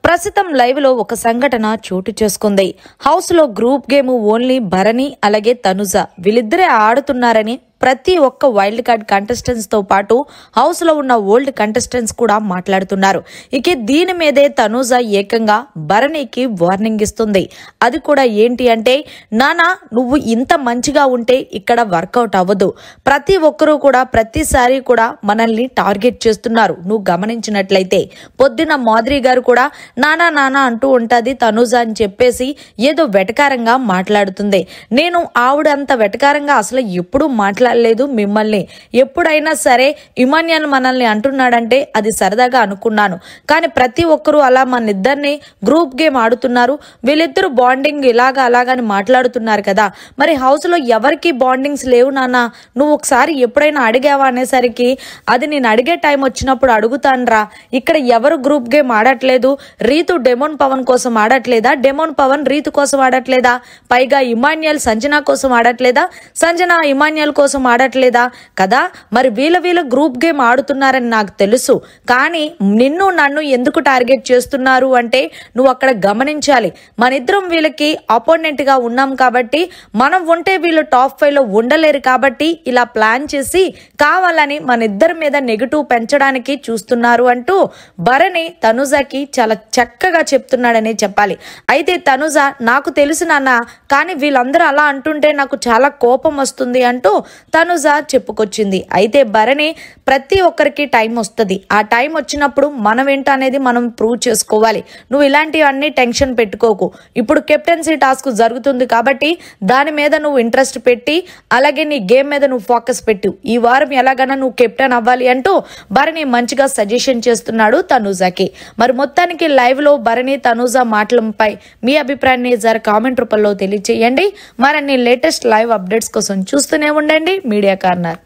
ప్రస్తుతం లైవ్ లో ఒక సంఘటన చోటు చేసుకుంది. హౌస్ లో గ్రూప్ గేమ్ ఓన్లీ భరణి అలాగే తనుజ వీళ్ళిద్దరే ఆడుతున్నారని ప్రతి ఒక్క వైల్డ్ కార్డ్ కంటెస్టెంట్స్ తో పాటు హౌస్ లో ఉన్న ఓల్డ్ కంటెస్టెంట్స్ కూడా మాట్లాడుతున్నారు. ఇక దీని మీదే తనుజ ఏకంగా భరణికి వార్నింగ్ ఇస్తుంది. అది కూడా ఏంటి అంటే, నానా నువ్వు ఇంత మంచిగా ఉంటే ఇక్కడ వర్కౌట్ అవ్వదు. ప్రతి ఒక్కరూ కూడా ప్రతిసారి కూడా మనల్ని టార్గెట్ చేస్తున్నారు. నువ్వు గమనించినట్లయితే పొద్దున మాధురి గారు కూడా నానా నానా అంటూ ఉంటది తనుజ అని చెప్పేసి ఏదో వెటకారంగా మాట్లాడుతుంది. నేను ఆవిడంత వెటకారంగా అసలు ఎప్పుడూ లేదు మిమ్మల్ని. ఎప్పుడైనా సరే ఇమాన్యుల్ మనల్ని అంటున్నాడంటే అది సరదాగా అనుకున్నాను, కానీ ప్రతి ఒక్కరూ అలా మన ఇద్దరిని గ్రూప్ గేమ్ ఆడుతున్నారు. వీళ్ళిద్దరు బాండింగ్ ఇలాగా అలాగని మాట్లాడుతున్నారు కదా, మరి హౌస్ లో ఎవరికి బాండింగ్స్ లేవు నాన్న, నువ్వు ఒకసారి ఎప్పుడైనా అడిగావా అనేసరికి అది నేను అడిగే టైం వచ్చినప్పుడు అడుగుతానురా. ఇక్కడ ఎవరు గ్రూప్ గేమ్ ఆడట్లేదు. రీతు డెమోన్ పవన్ కోసం ఆడట్లేదా? డెమోన్ పవన్ రీతు కోసం ఆడట్లేదా? పైగా ఇమాన్యుల్ సంజన కోసం ఆడట్లేదా? సంజన ఇమాన్యుల్ కోసం ఆడట్లేదా కదా? మరి వీళ్ళ గ్రూప్ గేమ్ ఆడుతున్నారని నాకు తెలుసు, కానీ నిన్ను నన్ను ఎందుకు టార్గెట్ చేస్తున్నారు అంటే నువ్వు అక్కడ గమనించాలి. మన ఇద్దరం వీళ్ళకి అపోనెంట్ గా ఉన్నాం కాబట్టి, మనం ఉంటే వీళ్ళు టాప్ 5 లో ఉండలేరు కాబట్టి ఇలా ప్లాన్ చేసి కావాలని మన ఇద్దరి మీద నెగిటివ్ పెంచడానికి చూస్తున్నారు అంటూ భరణి తనుజకి చాలా చక్కగా చెప్తున్నాడనే చెప్పాలి. అయితే తనుజ నాకు తెలుసు నాన్న, కానీ వీళ్ళందరూ అలా అంటుంటే నాకు చాలా కోపం వస్తుంది అంటూ తనుజ చెప్పుకొచ్చింది. అయితే భరణి ప్రతి ఒక్కరికి టైం వస్తుంది. ఆ టైం వచ్చినప్పుడు మనం ఏంటో అనేది మనం ప్రూవ్ చేసుకోవాలి. నువ్వు ఇలాంటివన్నీ టెన్షన్ పెట్టుకోకు. ఇప్పుడు కెప్టెన్సీ టాస్క్ జరుగుతుంది కాబట్టి దాని మీద నువ్వు ఇంట్రెస్ట్ పెట్టి అలాగే నీ గేమ్ మీద నువ్వు ఫోకస్ పెట్టు. ఈ వారం ఎలాగైనా నువ్వు కెప్టెన్ అవ్వాలి అంటూ భరణి మంచిగా సజెషన్ చేస్తున్నాడు తనుజకి. మరి మొత్తానికి లైవ్ లో భరణి తనుజ మాటలపై మీ అభిప్రాయాన్ని కామెంట్ రూపంలో తెలియజేయండి. మరిన్ని లేటెస్ట్ లైవ్ అప్డేట్స్ కోసం చూస్తూనే ఉండండి మీడియా కార్నర్.